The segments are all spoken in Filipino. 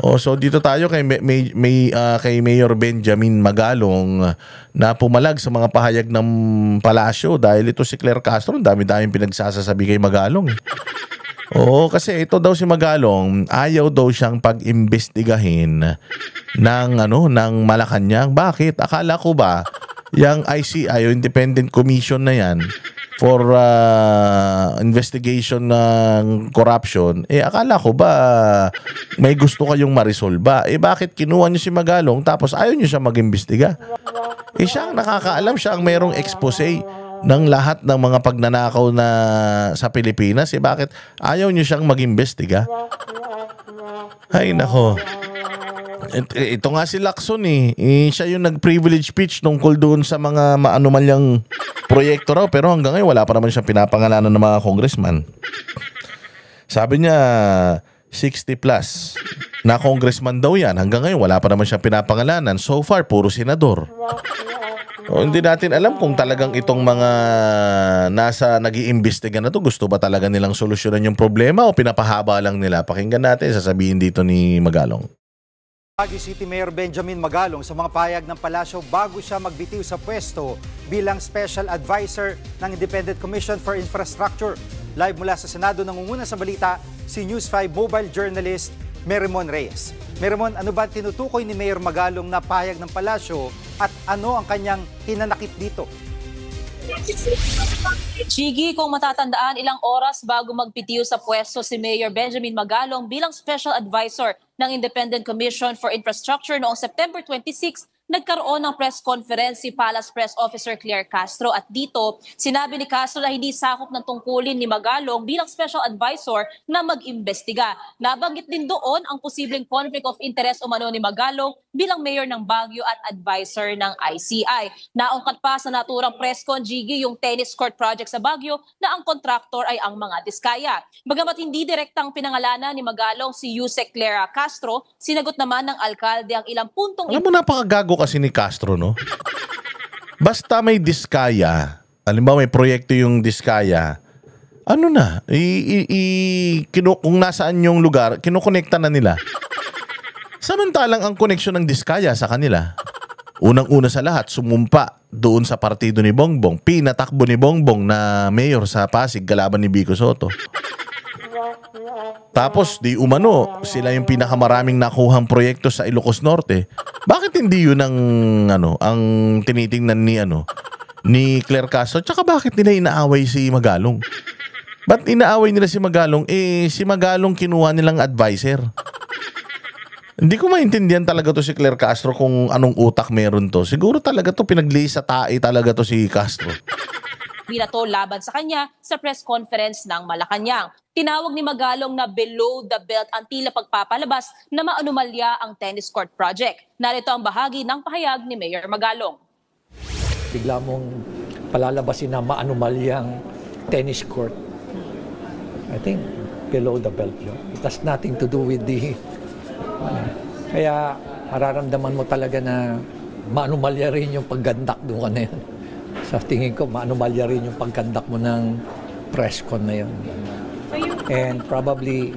Oh, so dito tayo kay kay Mayor Benjamin Magalong na pumalag sa mga pahayag ng palasyo dahil ito si Claire Castro, ang dami-daming pinagsasabi kay Magalong. Oo, kasi ito daw si Magalong, ayaw daw siyang pag-imbestigahin ng Malacanang. Bakit? Akala ko ba yung ICI, yung Independent Commission na yan for investigation ng corruption, akala ko ba may gusto kayong marisolba? Bakit kinuha niyo si Magalong tapos ayaw niyo siya mag-imbestiga? Siya ang nakakaalam, siya ang merong expose ng lahat ng mga pagnanakaw na sa Pilipinas. Bakit ayaw niyo siyang mag-imbestiga? Ay nako. Ito nga si Lacson siya yung nag-privilege speech tungkol doon sa mga maanumalyang proyekto raw, pero hanggang ngayon wala pa naman siyang pinapangalanan ng mga congressman. Sabi niya 60 plus na congressman daw yan, hanggang ngayon wala pa naman siyang pinapangalanan. So far puro senador. Hindi natin alam kung talagang itong mga nasa nag-iimbestiga na to, gusto ba talaga nilang solusyonan yung problema o pinapahaba lang nila? Pakinggan natin, sasabihin dito ni Magalong. Baguio City Mayor Benjamin Magalong sa mga pahayag ng palasyo bago siya magbitiw sa pwesto bilang Special Advisor ng Independent Commission for Infrastructure. Live mula sa Senado, nangunguna sa balita si News 5 mobile journalist Merimon Reyes. Merimon, ano ba tinutukoy ni Mayor Magalong na pahayag ng palasyo at ano ang kanyang hinanakit dito? Chigi, kung matatandaan, ilang oras bago magpitiw sa pwesto si Mayor Benjamin Magalong bilang Special Advisor ng Independent Commission for Infrastructure noong September 26, nagkaroon ng press conference si Palace Press Officer Claire Castro at dito sinabi ni Castro na hindi sakop ng tungkulin ni Magalong bilang Special Advisor na mag-imbestiga. Nabanggit din doon ang posibleng conflict of interest umano ni Magalong bilang Mayor ng Baguio at Advisor ng ICI. Naungkat pa sa naturang press con, Gigi, yung tennis court project sa Baguio na ang kontraktor ay ang mga Diskaya. Bagamat hindi direktang pinangalanan ni Magalong si Yusek Claire Castro, sinagot naman ng alkalde ang ilang puntong... Alam mo, napakagago kasi ni Castro, no? Basta may Diskaya, halimbawa may proyekto yung Diskaya, ano na, kung nasaan yung lugar, kinukonekta na nila. Samantalang ang koneksyon ng Diskaya sa kanila, unang-una sa lahat, sumumpa doon sa partido ni Bongbong, pinatakbo ni Bongbong na mayor sa Pasig kalaban ni Vico Soto. Tapos di umano, sila yung pinakamaraming nakuhang proyekto sa Ilocos Norte. Bakit hindi yun ang tinitingnan ni Claire Castro? Tsaka bakit nila inaaway si Magalong? Ba't inaaway nila si Magalong? Si Magalong kinuha nilang advisor. Hindi ko maintindihan talaga to si Claire Castro kung anong utak meron to. Siguro talaga to pinagli sa tae talaga to si Castro. Binato laban sa kanya sa press conference ng Malacanang. Tinawag ni Magalong na below the belt ang tila pagpapalabas na maanumalya ang tennis court project. Narito ang bahagi ng pahayag ni Mayor Magalong. Bigla mong palalabasin na maanumalyang tennis court. I think below the belt yun. It has nothing to do with the... Kaya mararamdaman mo talaga na maanumalya rin yung paggandak doon ka na yun. Sa tingin ko, maanumalya rin yung paggandak mo ng press con na yun. And probably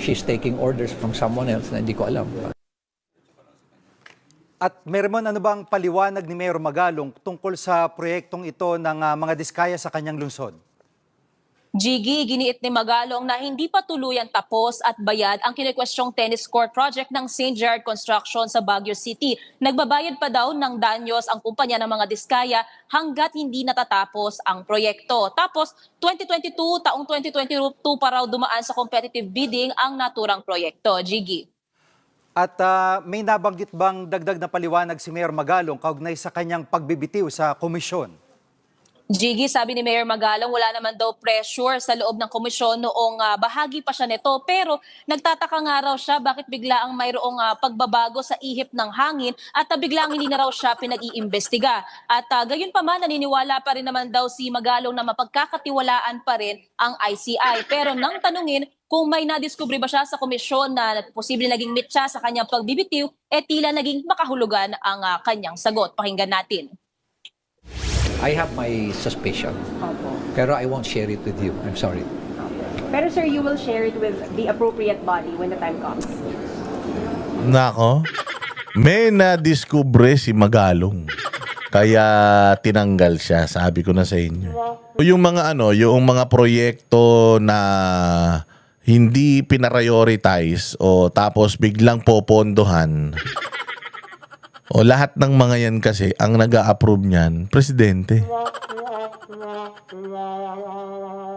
she's taking orders from someone else na hindi ko alam. At Merimon, ano bang paliwanag ni Mayor Magalong tungkol sa proyektong ito ng mga Diskaya sa kanyang lungsod? Gigi, giniit ni Magalong na hindi pa tuluyan tapos at bayad ang kinikwestyong tennis court project ng St. Gerard Construction sa Baguio City. Nagbabayad pa daw ng danyos ang kumpanya ng mga Diskaya hanggat hindi natatapos ang proyekto. Tapos, taong 2022 pa raw dumaan sa competitive bidding ang naturang proyekto. Gigi. At may nabanggit bang dagdag na paliwanag si Mayor Magalong kaugnay sa kanyang pagbibitiw sa komisyon? Gigi, sabi ni Mayor Magalong, wala naman daw pressure sa loob ng komisyon noong bahagi pa siya nito. Pero nagtataka nga raw siya bakit bigla ang mayroong pagbabago sa ihip ng hangin at biglang hindi na raw siya pinag-iimbestiga. At gayon pa man, naniniwala pa rin naman daw si Magalong na mapagkakatiwalaan pa rin ang ICI. Pero nang tanungin kung may nadiskubre ba siya sa komisyon na posible naging mitsa sa kanyang pagbibitiw, tila naging makahulugan ang kanyang sagot. Pakinggan natin. I have my suspicion, pero I won't share it with you. I'm sorry. Pero sir, you will share it with the appropriate body when the time comes. Nako, may nadiskubre si Magalong. Kaya tinanggal siya, sabi ko na sa inyo. Yung mga yung mga proyekto na hindi pinarioritize o tapos biglang popondohan. O lahat ng mga yan kasi ang nag-a-approve niyan, presidente.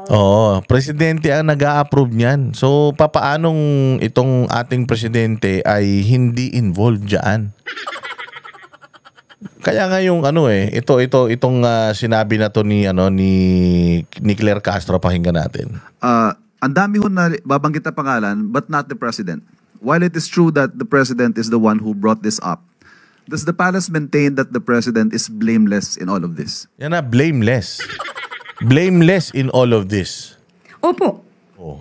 Oo, presidente ang nag-a-approve niyan. So papaanong itong ating presidente ay hindi involved diyan? Kaya nga yung itong sinabi na to ni Claire Castro, pakinggan natin. Ang dami ho na babanggit na pangalan, but not the president. While it is true that the president is the one who brought this up, does the palace maintain that the president is blameless in all of this? Yan na, blameless. Blameless in all of this. Opo. Oh.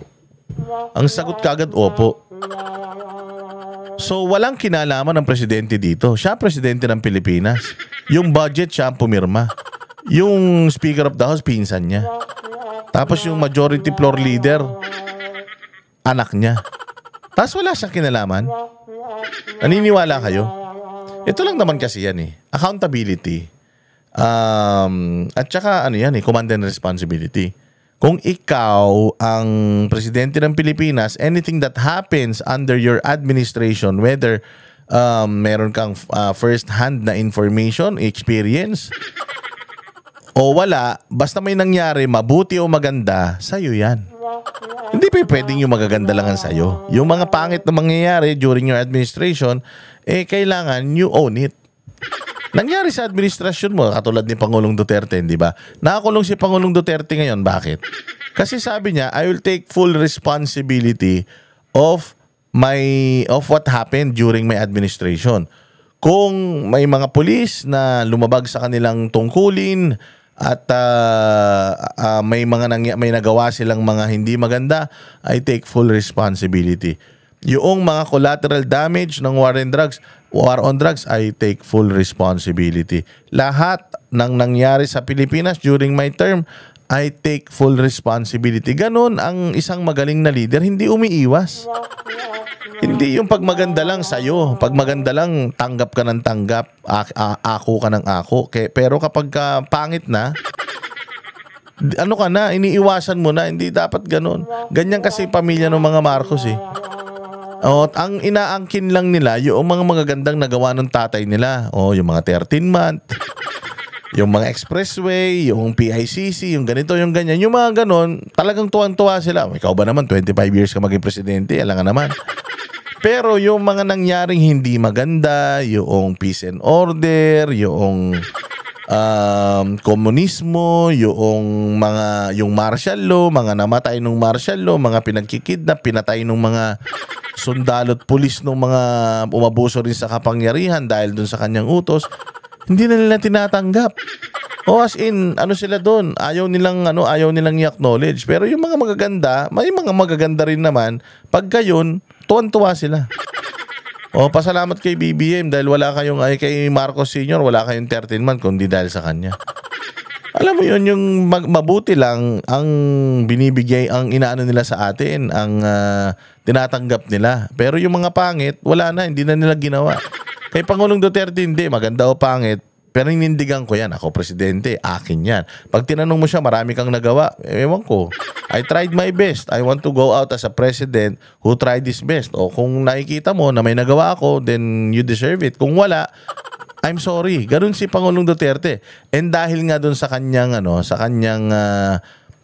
Ang sagot kagad, opo. So, walang kinalaman ng presidente dito. Siya presidente ng Pilipinas. Yung budget, siya ang pumirma. Yung Speaker of the House, pinsan niya. Tapos yung majority floor leader, anak niya. Tapos wala siyang kinalaman. Naniniwala kayo? Ito lang naman kasi yan accountability. At saka command and responsibility. Kung ikaw ang presidente ng Pilipinas, anything that happens under your administration, whether meron kang first-hand na information, experience, o wala, basta may nangyari, mabuti o maganda, sa'yo yan. Hindi pa pwedeng yung magaganda lang ang sa'yo. Yung mga pangit na mangyayari during your administration, kailangan you own it. Nangyari sa administrasyon mo, katulad ni Pangulong Duterte, di ba? Nakakulong si Pangulong Duterte ngayon. Bakit? Kasi sabi niya, I will take full responsibility of what happened during my administration. Kung may mga pulis na lumabag sa kanilang tungkulin at may nagawa silang mga hindi maganda, I take full responsibility. Yung mga collateral damage ng war on drugs, I take full responsibility. Lahat ng nangyari sa Pilipinas during my term, I take full responsibility. Ganon ang isang magaling na leader, hindi umiiwas. Hindi yung pag maganda lang sa'yo, pag maganda lang tanggap ka ng tanggap, ako ka ng ako. Pero kapag pangit na, iniiwasan mo na, hindi dapat ganon. Ganyan kasi pamilya ng mga Marcos ang inaangkin lang nila yung mga magagandang nagawa ng tatay nila. Yung mga 13-month, yung mga expressway, yung PICC, yung ganito, yung ganyan. Yung mga ganon, talagang tuwang-tuwa sila. Ikaw ba naman, 25 years ka maging presidente, alam nga naman. Pero yung mga nangyaring hindi maganda, yung peace and order, yung komunismo, yung martial law, mga namatay ng martial law, mga pinagkikidnap, pinatay ng mga sundalo at pulis ng mga umabuso rin sa kapangyarihan dahil dun sa kanyang utos, hindi na nila tinatanggap. As in, sila doon, ayaw nilang i-acknowledge. Pero yung mga magaganda, may mga magaganda rin naman, pag gayon, tuwan-tuwa sila. Pasalamat kay BBM dahil wala kayong, kay Marcos Sr., wala kayong 13-month kundi dahil sa kanya. Alam mo yun, yung mabuti lang ang binibigay, ang inaano nila sa atin, ang tinatanggap nila. Pero yung mga pangit, wala na, hindi na nila ginawa. Kay Pangulong Duterte, hindi, maganda o pangit, pero inindigan ko yan, ako presidente, akin yan. Pag tinanong mo siya, marami kang nagawa, ewan ko. I tried my best. I want to go out as a president who tried his best. O kung nakikita mo na may nagawa ako, then you deserve it. Kung wala, I'm sorry. Ganun si Pangulong Duterte. And dahil nga dun sa kanyang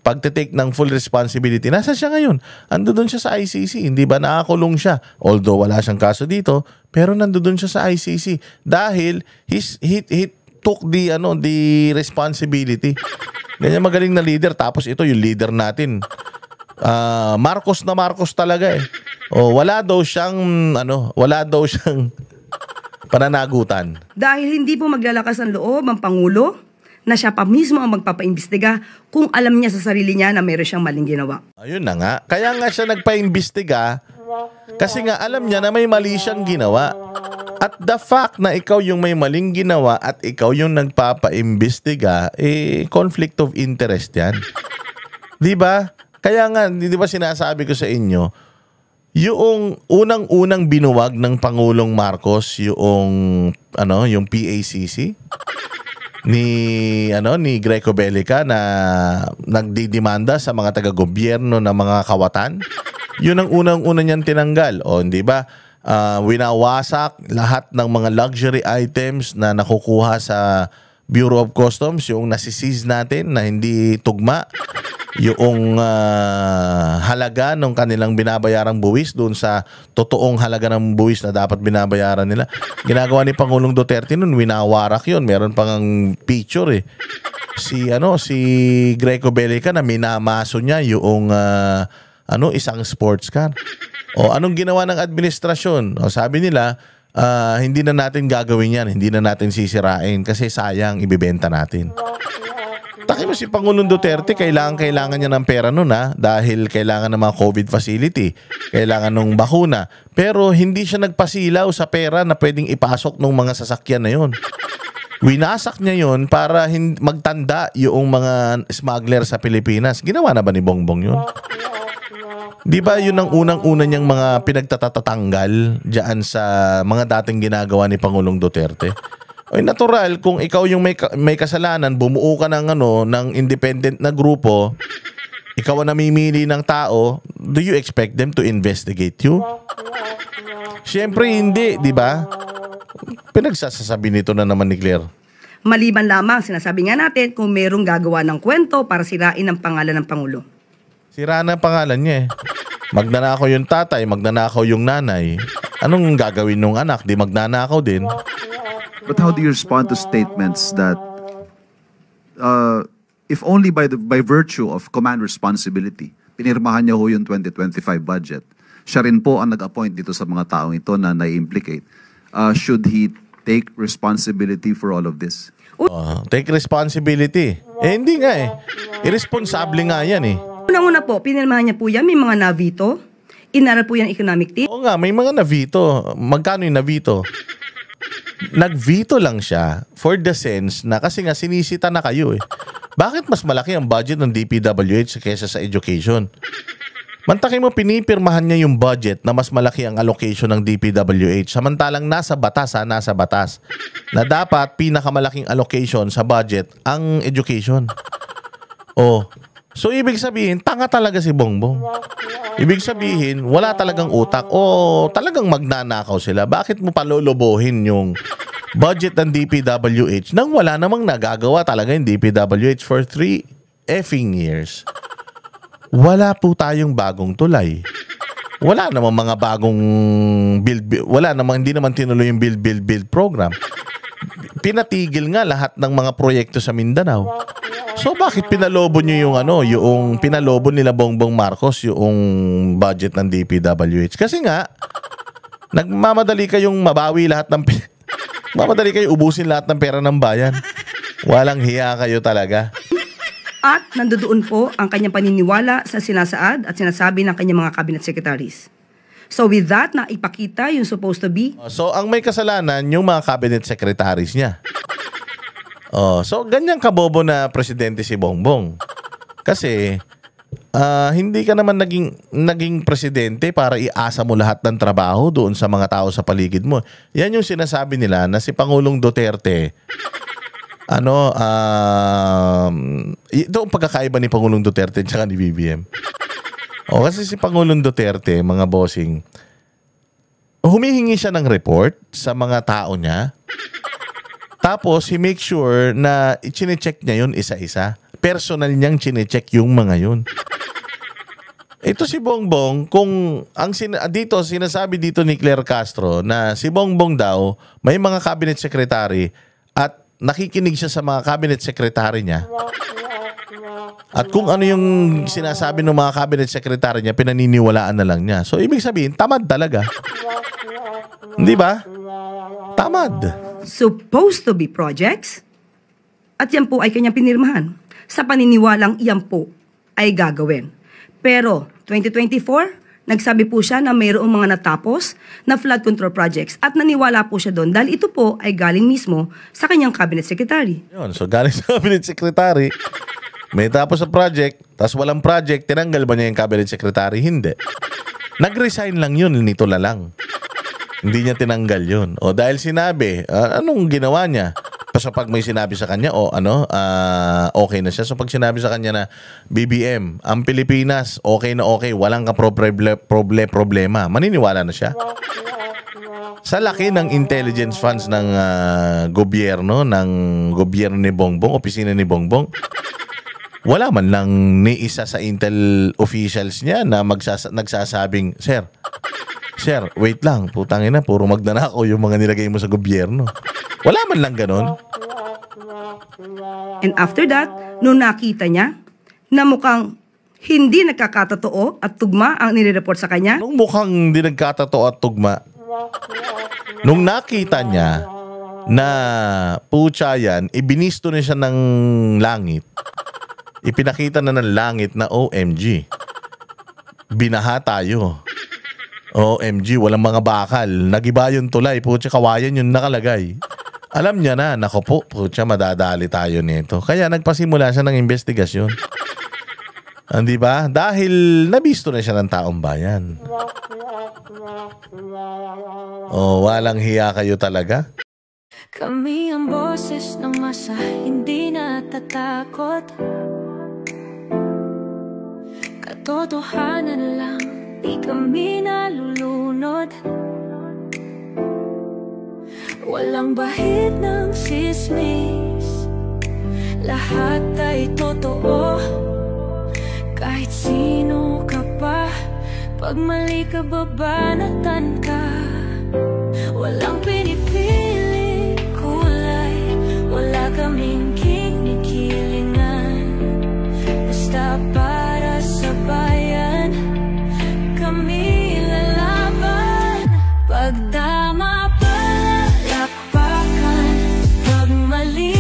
pagte-take ng full responsibility, nasa siya ngayon? Andun siya sa ICC. Hindi ba nakakulong siya? Although wala siyang kaso dito, pero nandun siya sa ICC dahil he took the responsibility. Ganyan magaling na leader. Tapos ito yung leader natin. Marcos na Marcos talaga wala daw siyang pananagutan. Dahil hindi po maglalakas ang loob ang Pangulo na siya pa mismo ang magpapaimbestiga kung alam niya sa sarili niya na meron siyang maling ginawa. Ayun na nga. Kaya nga siya nagpaimbestiga kasi nga alam niya na may mali siyang ginawa. At the fact na ikaw yung may maling ginawa at ikaw yung nagpapaimbestiga, conflict of interest yan. Di ba? Kaya nga, di ba sinasabi ko sa inyo, yung unang-unang binuwag ng Pangulong Marcos yung PACC ni Greco Bellica na nagdidemanda sa mga taga-gobyerno ng mga kawatan. Yun ang unang-una niyang tinanggal. O hindi ba, winawasak lahat ng mga luxury items na nakukuha sa Bureau of Customs, yung nasisiz natin na hindi tugma, yung halaga ng kanilang binabayarang buwis doon sa totoong halaga ng buwis na dapat binabayaran nila. Ginagawa ni Pangulong Duterte noon, winawarak yun. Meron pang picture si Greco Bellica na minamaso niya yung isang sports car. O anong ginawa ng administrasyon? O sabi nila, hindi na natin gagawin yan, hindi na natin sisirain kasi sayang ibibenta natin. Taki mo si Pangulong Duterte, kailangan niya ng pera nun dahil kailangan ng mga COVID facility, kailangan ng bakuna. Pero hindi siya nagpasilaw sa pera na pwedeng ipasok ng mga sasakyan na yun. Winasak niya yun para magtanda yung mga smuggler sa Pilipinas. Ginawa na ba ni Bongbong yun? Di ba yun ang unang-una niyang mga pinagtatatanggal diyan sa mga dating ginagawa ni Pangulong Duterte? Ay natural, kung ikaw yung may kasalanan, bumuo ka ng independent na grupo, ikaw ang namimili ng tao, do you expect them to investigate you? Siyempre hindi, di ba? Pinagsasabi nito na naman ni Claire. Maliban lamang, sinasabi nga natin kung merong gagawa ng kwento para sirain ang pangalan ng Pangulo. Sira na ang pangalan niya Magnanakaw yung tatay, magnanakaw yung nanay. Anong gagawin nung anak? Di magnanakaw din. But how do you respond to statements that if only by virtue of command responsibility, pinirmahan niya ho yung 2025 budget, siya rin po ang nag-appoint dito sa mga taong ito na na-implicate. Should he take responsibility for all of this? Take responsibility. Hindi nga Irresponsable nga yan Unang-una po, pinirmahan niya po yan, may mga navito, inaral po yan economic team. Oo nga, may mga navito. Magkano yung navito? Nag-veto lang siya for the sense na kasi nga sinisita na kayo Bakit mas malaki ang budget ng DPWH kaysa sa education? Mantakin mo, pinipirmahan niya yung budget na mas malaki ang allocation ng DPWH. Samantalang nasa batas na dapat pinakamalaking allocation sa budget ang education. So ibig sabihin, tanga talaga si Bongbong. Ibig sabihin, wala talagang utak o talagang magnanakaw sila. Bakit mo palolobohin yung budget ng DPWH nang wala namang nagagawa talaga yung DPWH for 3 effing years? Wala po tayong bagong tulay. Wala namang mga bagong hindi naman tinuloy yung build program. Pinatigil nga lahat ng mga proyekto sa Mindanao. So bakit pinalobo niyo yung pinalobo nila Bongbong Marcos yung budget ng DPWH? Kasi nga nagmamadali kayong mabawi lahat ng mamadali kayo ubusin lahat ng pera ng bayan. Walang hiya kayo talaga. At nandoon po ang kanyang paniniwala sa sinasaad at sinasabi ng kanyang mga cabinet secretaries. So with that, na ipakita yung supposed to be. So ang may kasalanan yung mga cabinet secretaries niya. So ganyan kabobo na presidente si Bongbong. Kasi hindi ka naman naging presidente para iasa mo lahat ng trabaho doon sa mga tao sa paligid mo. Yan yung sinasabi nila na si Pangulong Duterte ito ang pagkakaiba ni Pangulong Duterte at ni BBM. Kasi si Pangulong Duterte, mga bossing, humihingi siya ng report sa mga tao niya. Tapos, he make sure na i-check niya yun isa-isa. Personal niyang chine-check yung mga yun. Ito si Bongbong, kung sinasabi dito ni Claire Castro na si Bongbong daw, may mga cabinet secretary at nakikinig siya sa mga cabinet secretary niya. At kung ano yung sinasabi ng mga cabinet secretary niya, pinaniniwalaan na lang niya. So, ibig sabihin, tamad talaga. Hindi ba? Tamad. Supposed to be projects at yan po ay kanyang pinirmahan sa paniniwalang yan po ay gagawin. Pero 2024, nagsabi po siya na mayroong mga natapos na flood control projects at naniwala po siya doon dahil ito po ay galing mismo sa kanyang cabinet secretary. So galing sa cabinet secretary, May tapos sa project, tapos walang project, tinanggal ba niya yung cabinet secretary? Hindi. Nag-resign lang yun, nito na lang. Hindi niya tinanggal yun. O dahil sinabi, anong ginawa niya? So pag may sinabi sa kanya, okay na siya. So pag sinabi sa kanya na, BBM, ang Pilipinas, okay na okay, walang problema, maniniwala na siya. Sa laki ng intelligence funds ng gobyerno ni Bongbong, opisina ni Bongbong, wala man lang ni isa sa intel officials niya na nagsasabing, Sir, wait lang, putangin na, puro magnanakaw yung mga nilagay mo sa gobyerno. Wala man lang ganon. And after that, nung nakita niya na mukhang hindi nagkakatotoo at tugma ang nire-report sa kanya, Nung mukhang hindi nagkatotoo at tugma, nung nakita niya na putya yan, ibinisto na siya ng langit, ipinakita na ng langit na OMG, binaha tayo. OMG, walang mga bakal, nagiba yung tulay, putya, kawayan yung nakalagay. Alam niya na, nako po, putya, madadali tayo nito. Kaya nagpasimula siya ng investigasyon. Hindi ba? Dahil nabisto na siya ng taong bayan. Walang hiya kayo talaga. Kami ang boses ng masa, hindi natatakot. Katotohanan lang, di kami nalulunod. Walang bahid ng sismis, lahat ay totoo. Kahit sino ka pa, pag mali ka babanatan ka. Walang pinipili kulay, wala kaming kinikilingan. Basta para sa bayan, kami lalaban. Pagtama palakpakan, pag mali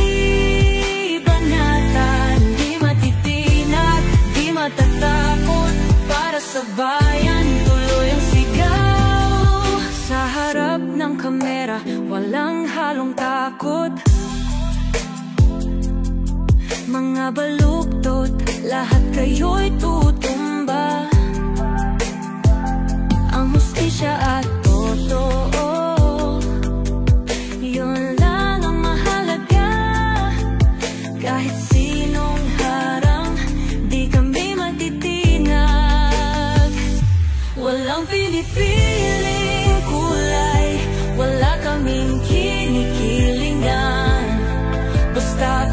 banatan. Di matitinag, di matatakot, para sa bayan tuloy ang sigaw. Sa harap ng kamera, walang halong takot. Mga baluktot, lahat kayo'y tutumba. Ang hustisya at totoo, yun lang ang mahalaga. Kahit sinong harang, di kami matitinag. Walang pinipiling kulay, wala kaming kinikilingan. Basta